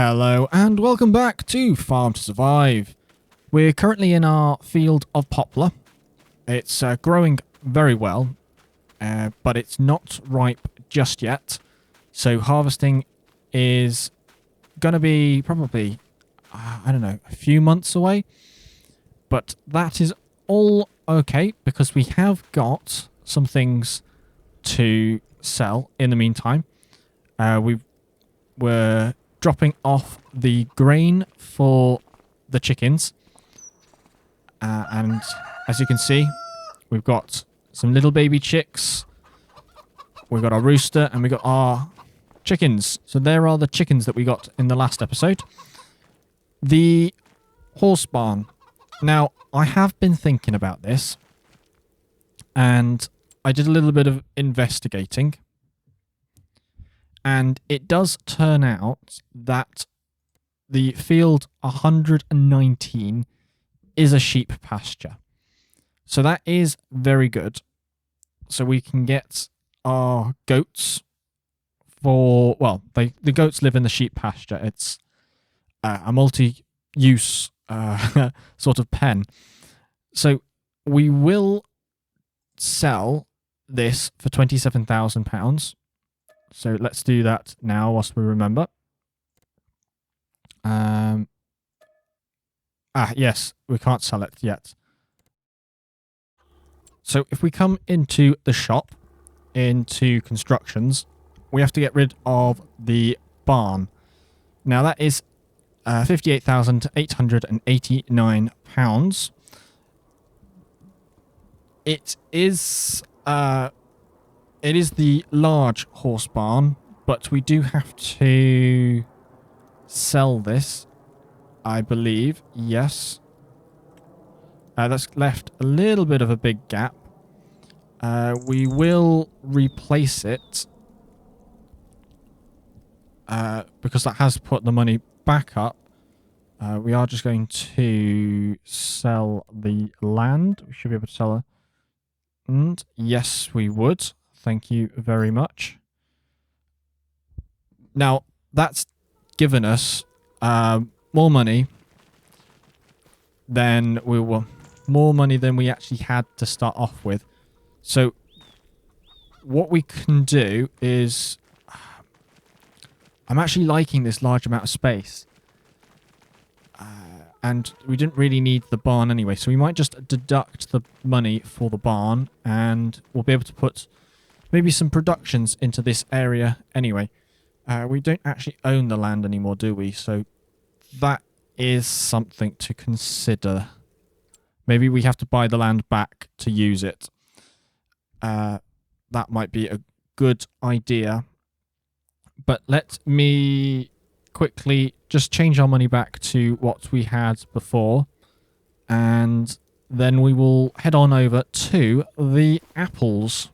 Hello and welcome back to Farm to Survive. We're currently in our field of poplar. It's growing very well, but it's not ripe just yet. So harvesting is going to be probably, I don't know, a few months away. But that is all okay because we have got some things to sell in the meantime. We're dropping off the grain for the chickens. And as you can see, we've got some little baby chicks. We've got our rooster and we've got our chickens. So there are the chickens that we got in the last episode. The horse barn. Now, I have been thinking about this. And I did a little bit of investigating. And it does turn out that the field 119 is a sheep pasture. So that is very good. So we can get our goats for, well, the goats live in the sheep pasture. It's a multi-use sort of pen. So we will sell this for £27,000. So let's do that now whilst we remember. Yes, we can't sell it yet. So if we come into the shop, into constructions, we have to get rid of the barn. Now that is £58,889. It is the large horse barn, but we do have to sell this, I believe. Yes. That's left a little bit of a big gap. We will replace it because that has put the money back up. We are just going to sell the land. We should be able to sell it. And yes, we would. Thank you very much. Now, that's given us more money than we actually had to start off with. So, what we can do is, I'm actually liking this large amount of space. And we didn't really need the barn anyway, so we might just deduct the money for the barn, and we'll be able to put maybe some productions into this area anyway. We don't actually own the land anymore, do we? So that is something to consider. Maybe we have to buy the land back to use it. That might be a good idea. But let me quickly just change our money back to what we had before. And then we will head on over to the apples.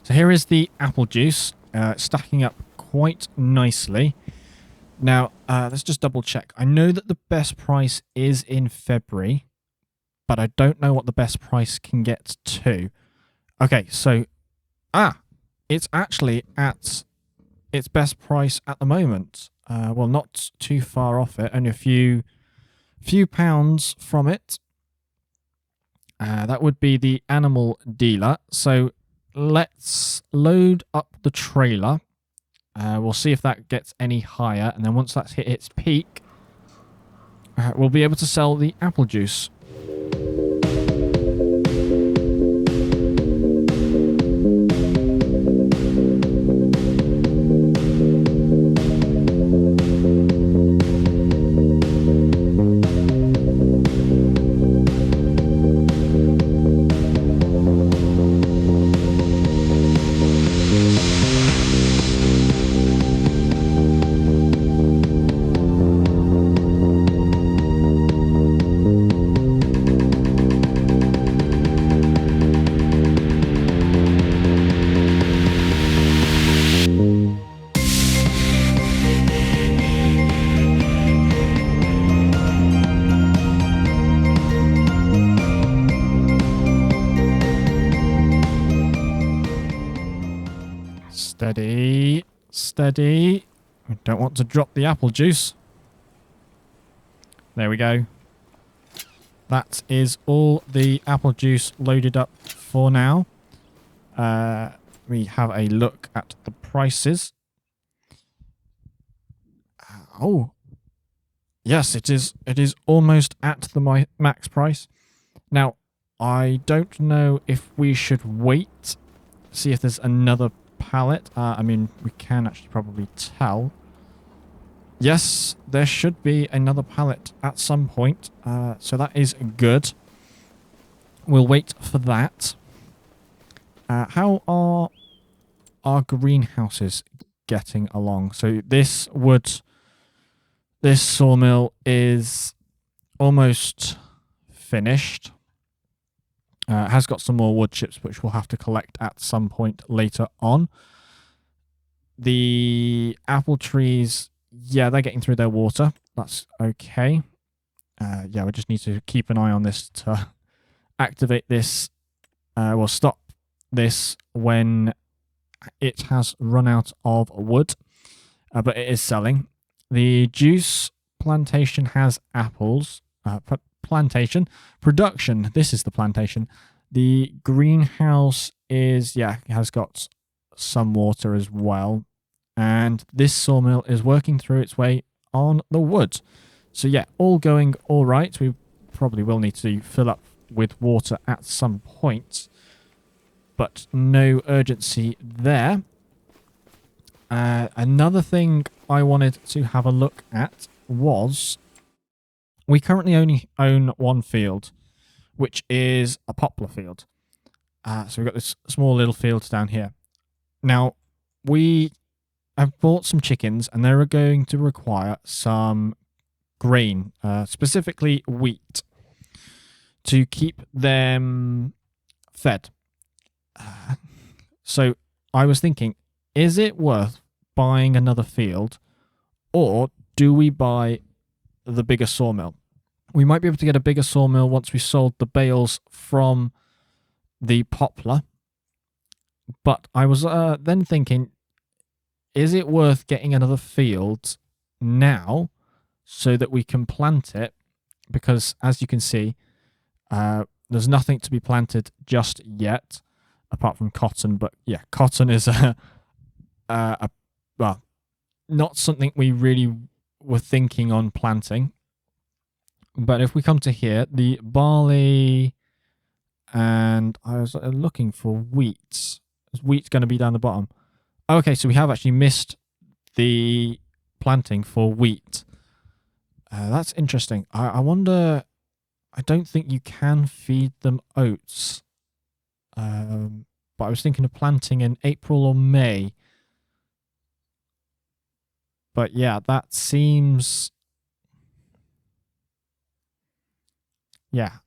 So here is the apple juice, stacking up quite nicely. Now, let's just double check. I know that the best price is in February, but I don't know what the best price can get to. Okay, so, it's actually at its best price at the moment. Well, not too far off it, only a few pounds from it. That would be the animal dealer. So let's load up the trailer. We'll see if that gets any higher. And then once that's hit its peak, we'll be able to sell the apple juice. Steady, steady. We don't want to drop the apple juice. There we go. That is all the apple juice loaded up for now. We have a look at the prices. Oh, yes, it is. It is almost at the max price. Now, I don't know if we should wait, see if there's another pallet. I mean, we can actually probably tell. Yes, there should be another pallet at some point, so that is good. We'll wait for that. How are our greenhouses getting along? So this sawmill is almost finished. Has got some more wood chips which we'll have to collect at some point later on. The apple trees, yeah, they're getting through their water. That's okay. Yeah, we just need to keep an eye on this to activate this. We'll stop this when it has run out of wood, but it is selling. The juice plantation has apples. Plantation. Production, this is the plantation. The greenhouse is, yeah, it has got some water as well. And this sawmill is working through its way on the wood. So yeah, all going all right. We probably will need to fill up with water at some point, but no urgency there. Another thing I wanted to have a look at was we currently only own one field, which is a poplar field. So we've got this small little field down here. Now, we have bought some chickens, and they're going to require some grain, specifically wheat, to keep them fed. So I was thinking, is it worth buying another field, or do we buy the bigger sawmill? We might be able to get a bigger sawmill once we sold the bales from the poplar. But I was then thinking, is it worth getting another field now so that we can plant it? Because as you can see, there's nothing to be planted just yet, apart from cotton. But yeah, cotton is well, not something we really were thinking on planting. But if we come to here, the barley, and I was looking for wheat. Is wheat going to be down the bottom? Okay, so we have actually missed the planting for wheat. That's interesting. I wonder, I don't think you can feed them oats. But I was thinking of planting in April or May. But yeah, that seems... Yeah.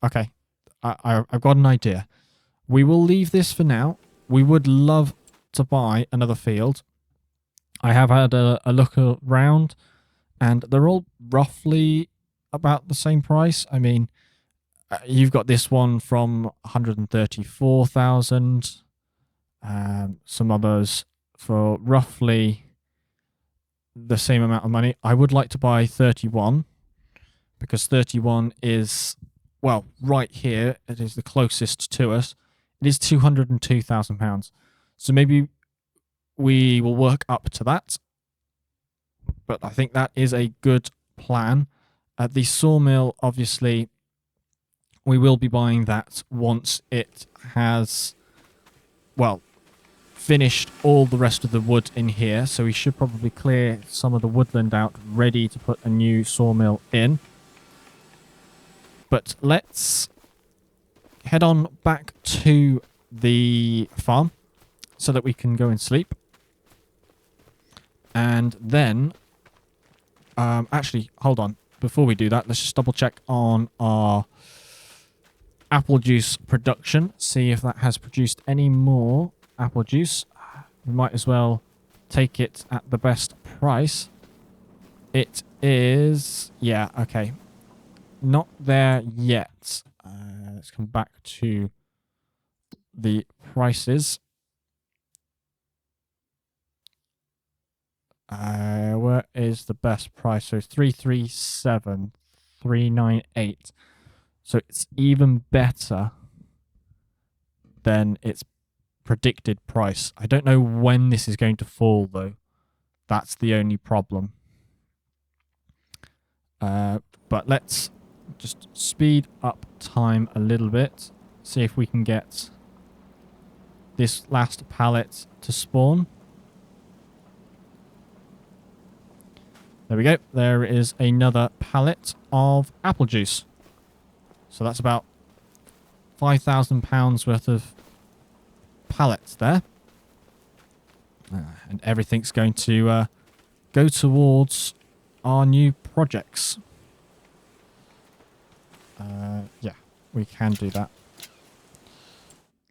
Okay. I've got an idea. We will leave this for now. We would love to buy another field. I have had a look around, and they're all roughly about the same price. I mean, you've got this one from 134,000. Some others for roughly the same amount of money. I would like to buy 31 because 31 is, well, right here. It is the closest to us. It is £202,000. So maybe we will work up to that. But I think that is a good plan. The sawmill, obviously, we will be buying that once it has, well, finished all the rest of the wood in here. So we should probably clear some of the woodland out, ready to put a new sawmill in. But let's head on back to the farm so that we can go and sleep. And then, actually, hold on. Before we do that, let's just double check on our apple juice production. See if that has produced any more apple juice. We might as well take it at the best price. It is, yeah, okay. Not there yet. Let's come back to the prices. Where is the best price? So 337, 398. So it's even better than its predicted price. I don't know when this is going to fall, though. That's the only problem. But let's just speed up time a little bit. See if we can get this last pallet to spawn. There we go. There is another pallet of apple juice. So that's about £5,000 worth of pallets there. And everything's going to go towards our new projects. Yeah, we can do that.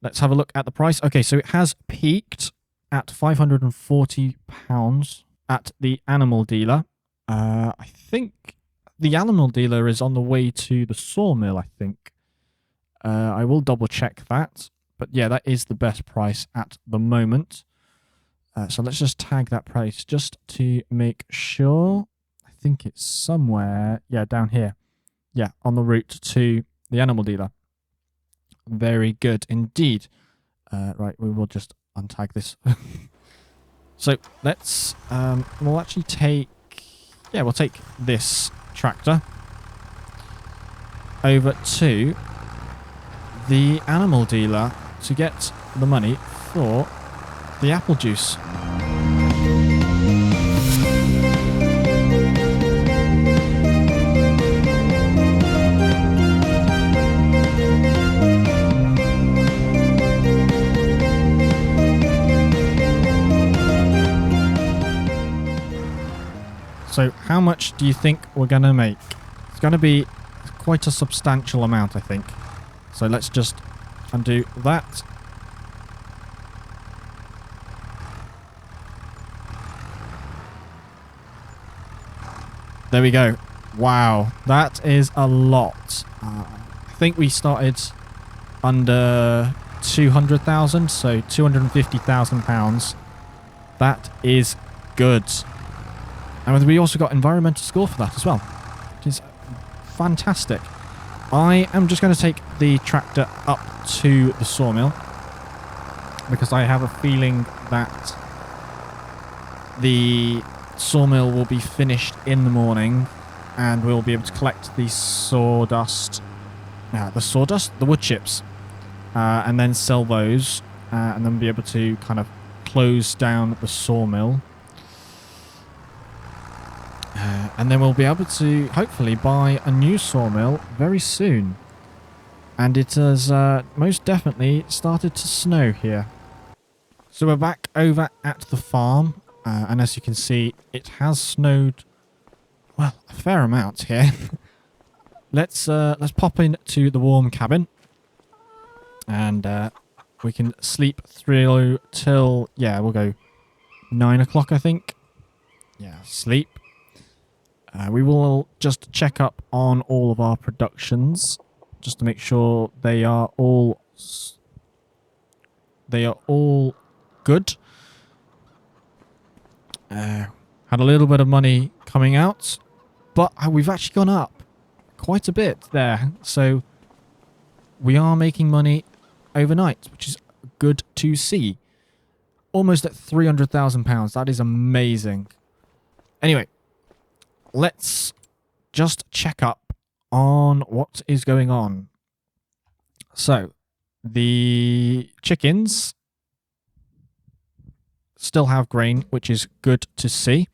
Let's have a look at the price. Okay, so it has peaked at £540 at the animal dealer. I think the animal dealer is on the way to the sawmill, I think. I will double check that. But yeah, that is the best price at the moment. So let's just tag that price just to make sure. I think it's somewhere, yeah, down here. Yeah, on the route to the animal dealer. Very good indeed. Right, we will just untag this. So let's, we'll actually take, yeah, we'll take this tractor over to the animal dealer to get the money for the apple juice. So how much do you think we're going to make? It's going to be quite a substantial amount, I think. So let's just undo that. There we go. Wow, that is a lot. I think we started under 200,000, so £250,000. That is good. And we also got environmental score for that as well, which is fantastic. I am just going to take the tractor up to the sawmill because I have a feeling that the sawmill will be finished in the morning and we'll be able to collect the sawdust, the wood chips, and then sell those, and then be able to kind of close down the sawmill. And then we'll be able to hopefully buy a new sawmill very soon. And it has most definitely started to snow here. So we're back over at the farm. And as you can see, it has snowed, well, a fair amount here. Let's pop into the warm cabin. And we can sleep through till, yeah, we'll go 9 o'clock, I think. Yeah, sleep. We will just check up on all of our productions, just to make sure they are all good. Had a little bit of money coming out, but we've actually gone up quite a bit there. So we are making money overnight, which is good to see. Almost at £300,000. That is amazing. Anyway. Let's just check up on what is going on. So, the chickens still have grain, which is good to see.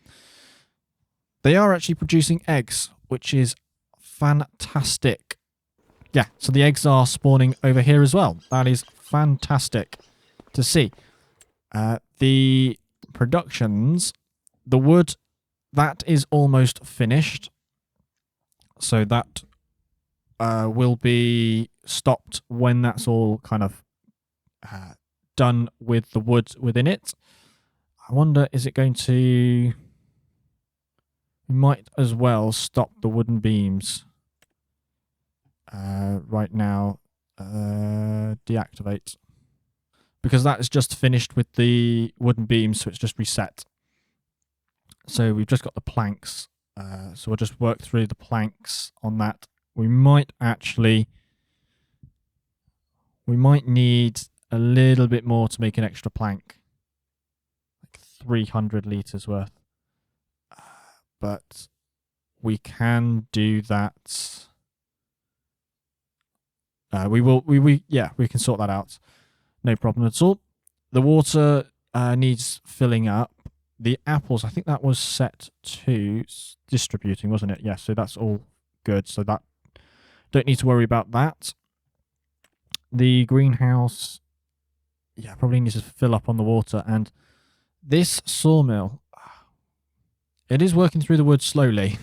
They are actually producing eggs, which is fantastic. Yeah, so the eggs are spawning over here as well. That is fantastic to see. The productions, the wood, that is almost finished. So that will be stopped when that's all kind of done with the wood within it. I wonder, is it going to... We might as well stop the wooden beams right now. Deactivate. Because that is just finished with the wooden beams, so it's just reset. So we've just got the planks. So we'll just work through the planks on that. We might need a little bit more to make an extra plank. Like 300 litres worth. But we can do that. We can sort that out. No problem at all. The water needs filling up. The apples, I think that was set to distributing, wasn't it? Yeah, so that's all good. So that don't need to worry about that. The greenhouse, yeah, probably needs to fill up on the water. And this sawmill, it is working through the wood slowly.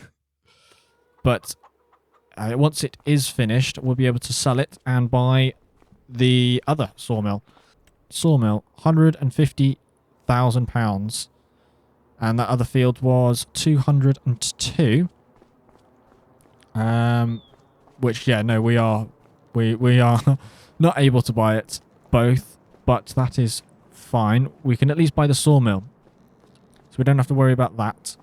But once it is finished, we'll be able to sell it and buy the other sawmill. Sawmill, £150,000. And that other field was 202. Which, yeah, no, we are not able to buy it both, but that is fine. We can at least buy the sawmill, so we don't have to worry about that.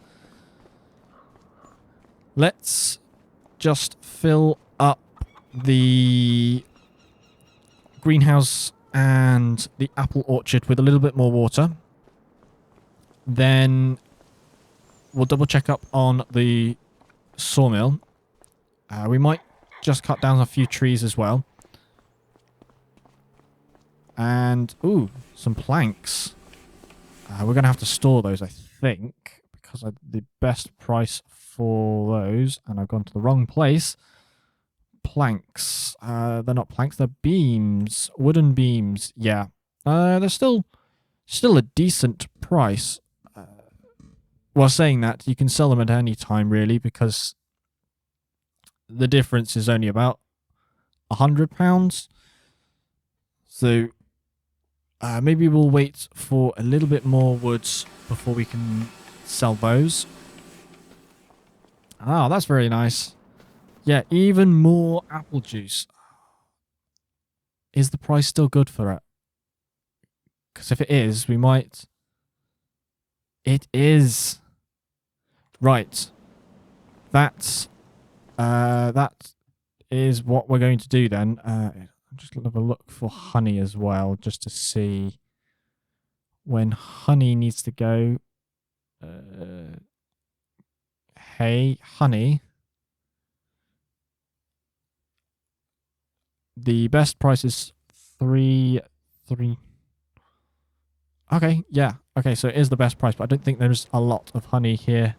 Let's just fill up the greenhouse and the apple orchard with a little bit more water. Then we'll double check up on the sawmill. We might just cut down a few trees as well. And, ooh, some planks. We're going to have to store those, I think, because the best price for those, and I've gone to the wrong place. Planks. They're not planks, they're beams. Wooden beams, yeah. They're still a decent price. While saying that, you can sell them at any time, really, because the difference is only about £100. So maybe we'll wait for a little bit more woods before we can sell those. Ah, that's very nice. Yeah, even more apple juice. Is the price still good for it? Because if it is, we might... It is. Right. That is what we're going to do then. I'm just going to have a look for honey as well, just to see when honey needs to go. Hey, honey. The best price is three. Okay, yeah. Okay, so it is the best price, but I don't think there's a lot of honey here.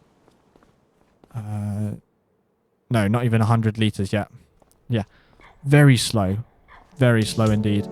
No, not even 100 litres yet. Yeah, very slow. Very slow indeed.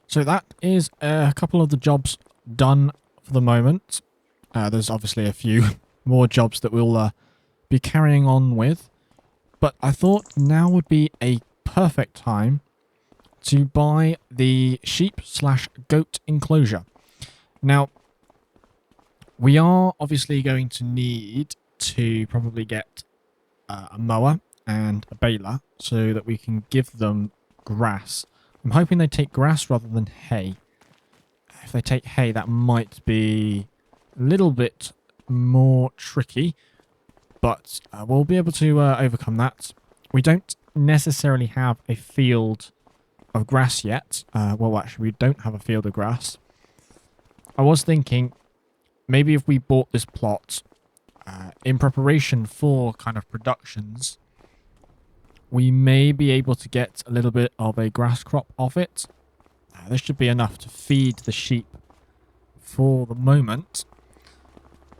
So that is a couple of the jobs done for the moment. There's obviously a few more jobs that we'll be carrying on with. But I thought now would be a perfect time to buy the sheep/goat enclosure. Now, we are obviously going to need to probably get a mower and a baler so that we can give them grass. I'm hoping they take grass rather than hay. If they take hay, that might be a little bit more tricky, but we'll be able to overcome that. We don't necessarily have a field of grass yet. Well, actually, we don't have a field of grass. I was thinking maybe if we bought this plot in preparation for kind of productions, we may be able to get a little bit of a grass crop off it. This should be enough to feed the sheep for the moment.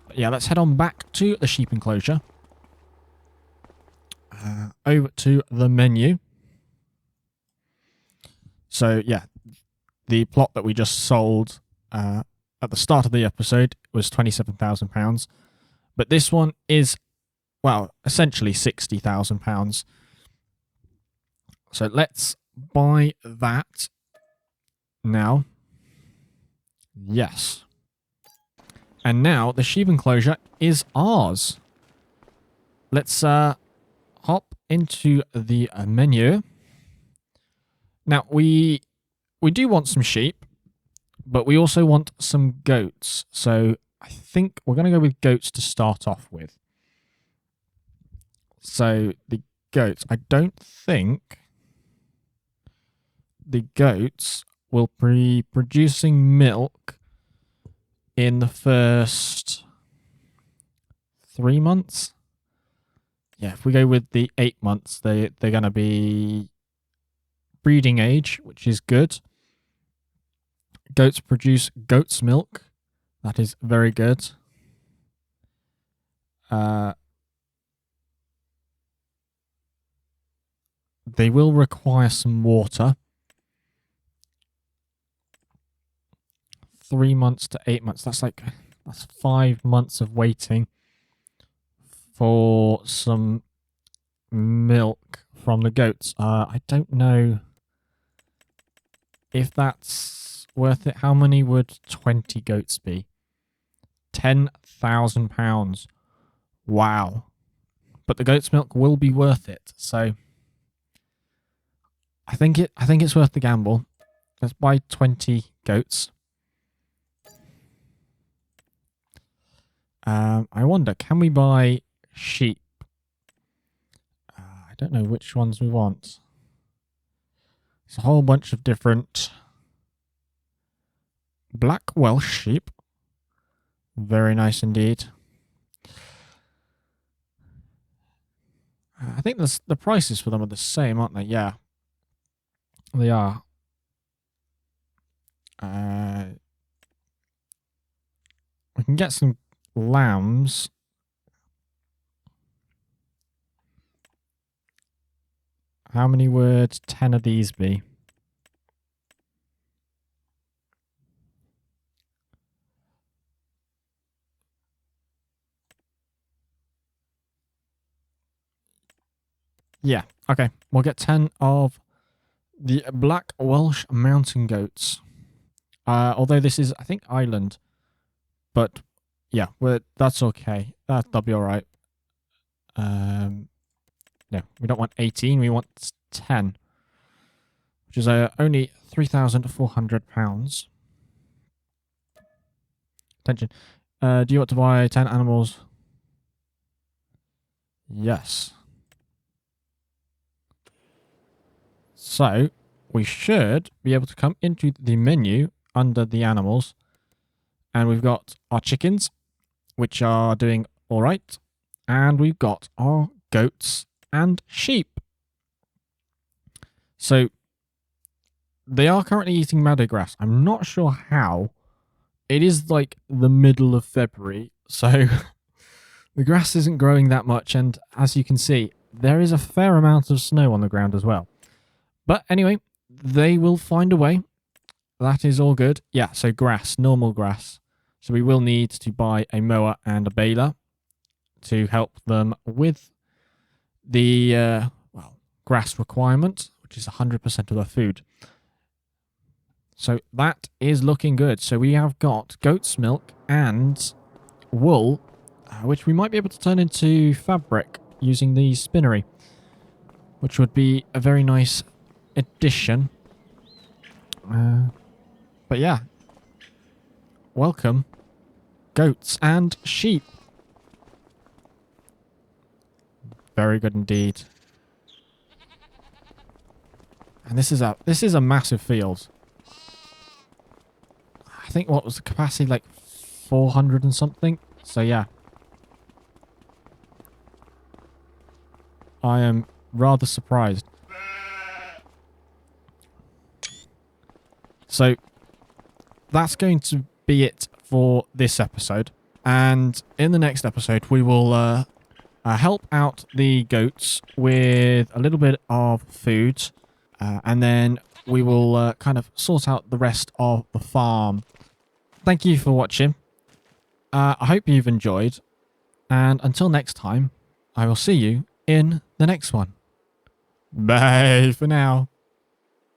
But yeah, let's head on back to the sheep enclosure. Over to the menu. So yeah, the plot that we just sold at the start of the episode was £27,000. But this one is, well, essentially £60,000. So let's buy that now. Yes. And now the sheep enclosure is ours. Let's hop into the menu. Now, we do want some sheep, but we also want some goats. So I think we're going to go with goats to start off with. So the goats, I don't think the goats will be producing milk in the first 3 months. Yeah, if we go with the 8 months, they're going to be breeding age, which is good. Goats produce goat's milk. That is very good. They will require some water. 3 months to 8 months. That's 5 months of waiting for some milk from the goats. I don't know if that's worth it. How many would 20 goats be? £10,000. Wow. But the goat's milk will be worth it. So I think it's worth the gamble. Let's buy 20 goats. I wonder, can we buy sheep? I don't know which ones we want. There's a whole bunch of different black Welsh sheep. Very nice indeed. I think the prices for them are the same, aren't they? Yeah. They are. We can get some lambs. How many would 10 of these be? Yeah, okay. We'll get 10 of the black Welsh mountain goats. Although this is, I think, Ireland. But, yeah, that's okay. That'll be alright. No, we don't want 18. We want 10. Which is only £3,400. Attention. Do you want to buy 10 animals? Yes. So, we should be able to come into the menu under the animals. And we've got our chickens, which are doing all right. And we've got our goats and sheep. So, they are currently eating meadow grass. I'm not sure how. It is like the middle of February, so the grass isn't growing that much. And as you can see, there is a fair amount of snow on the ground as well. But anyway, they will find a way. that is all good. Yeah, so grass, normal grass. So we will need to buy a mower and a baler to help them with the grass requirement, which is 100% of their food. So that is looking good. So we have got goat's milk and wool, which we might be able to turn into fabric using the spinnery, which would be a very nice addition. But yeah, welcome, goats and sheep. Very good indeed. And this is a massive field. I think what was the capacity, like 400 and something. So yeah, I am rather surprised. So that's going to be it for this episode. And in the next episode, we will help out the goats with a little bit of food. And then we will kind of sort out the rest of the farm. Thank you for watching. I hope you've enjoyed. And until next time, I will see you in the next one. Bye for now.